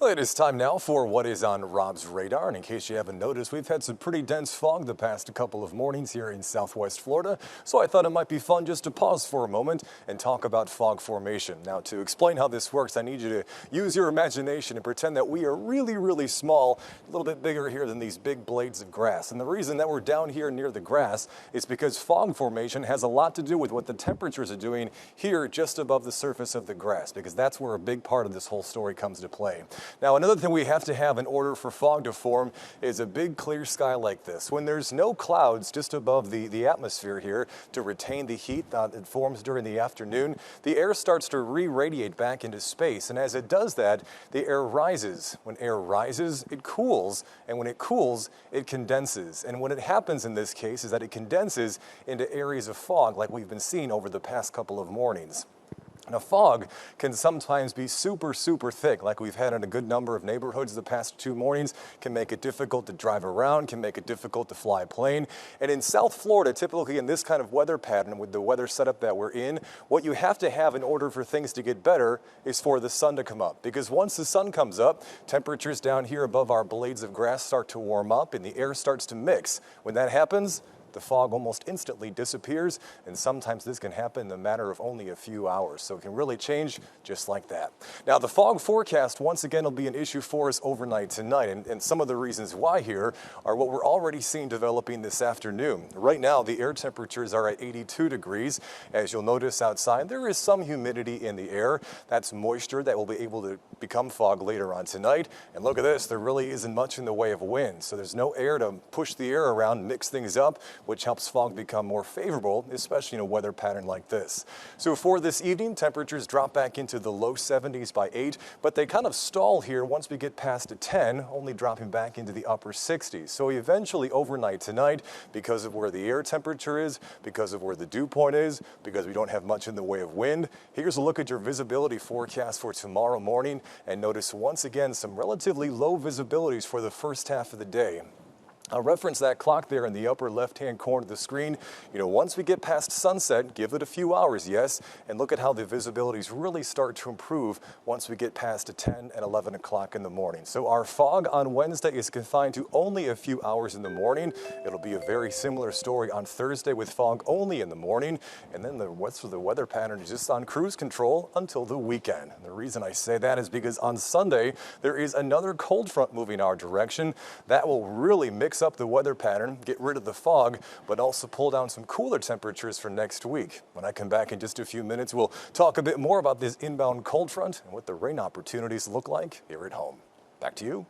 Well, it is time now for what is on Rob's radar. And in case you haven't noticed, we've had some pretty dense fog the past couple of mornings here in Southwest Florida. So I thought it might be fun just to pause for a moment and talk about fog formation. Now, to explain how this works, I need you to use your imagination and pretend that we are really, really small, a little bit bigger here than these big blades of grass. And the reason that we're down here near the grass is because fog formation has a lot to do with what the temperatures are doing here just above the surface of the grass, because that's where a big part of this whole story comes to play. Now, another thing we have to have in order for fog to form is a big clear sky like this. When there's no clouds just above the atmosphere here to retain the heat that forms during the afternoon, the air starts to re-radiate back into space. And as it does that, the air rises. When air rises, it cools. And when it cools, it condenses. And what it happens in this case is that it condenses into areas of fog like we've been seeing over the past couple of mornings. Now, fog can sometimes be super, super thick, like we've had in a good number of neighborhoods the past 2 mornings, can make it difficult to drive around, can make it difficult to fly a plane. And in South Florida, typically in this kind of weather pattern, with the weather setup that we're in, what you have to have in order for things to get better is for the sun to come up. Because once the sun comes up, temperatures down here above our blades of grass start to warm up and the air starts to mix. When that happens, the fog almost instantly disappears, and sometimes this can happen in the matter of only a few hours. So it can really change just like that. Now, the fog forecast, once again, will be an issue for us overnight tonight. And some of the reasons why here are what we're already seeing developing this afternoon. Right now, the air temperatures are at 82 degrees. As you'll notice outside, there is some humidity in the air. That's moisture that will be able to become fog later on tonight. And look at this, there really isn't much in the way of wind. So there's no air to push the air around, mix things up, which helps fog become more favorable, especially in a weather pattern like this. So for this evening, temperatures drop back into the low 70s by 8, but they kind of stall here once we get past 10, only dropping back into the upper 60s. So eventually overnight tonight, because of where the air temperature is, because of where the dew point is, because we don't have much in the way of wind, here's a look at your visibility forecast for tomorrow morning, and notice once again some relatively low visibilities for the first half of the day. I'll reference that clock there in the upper left-hand corner of the screen. You know, once we get past sunset, give it a few hours, yes, and look at how the visibilities really start to improve once we get past 10 and 11 o'clock in the morning. So our fog on Wednesday is confined to only a few hours in the morning. It'll be a very similar story on Thursday with fog only in the morning, and then the rest of the weather pattern is just on cruise control until the weekend. And the reason I say that is because on Sunday, there is another cold front moving our direction. That will really mix up the weather pattern, get rid of the fog, but also pull down some cooler temperatures for next week. When I come back in just a few minutes, we'll talk a bit more about this inbound cold front and what the rain opportunities look like here at home. Back to you.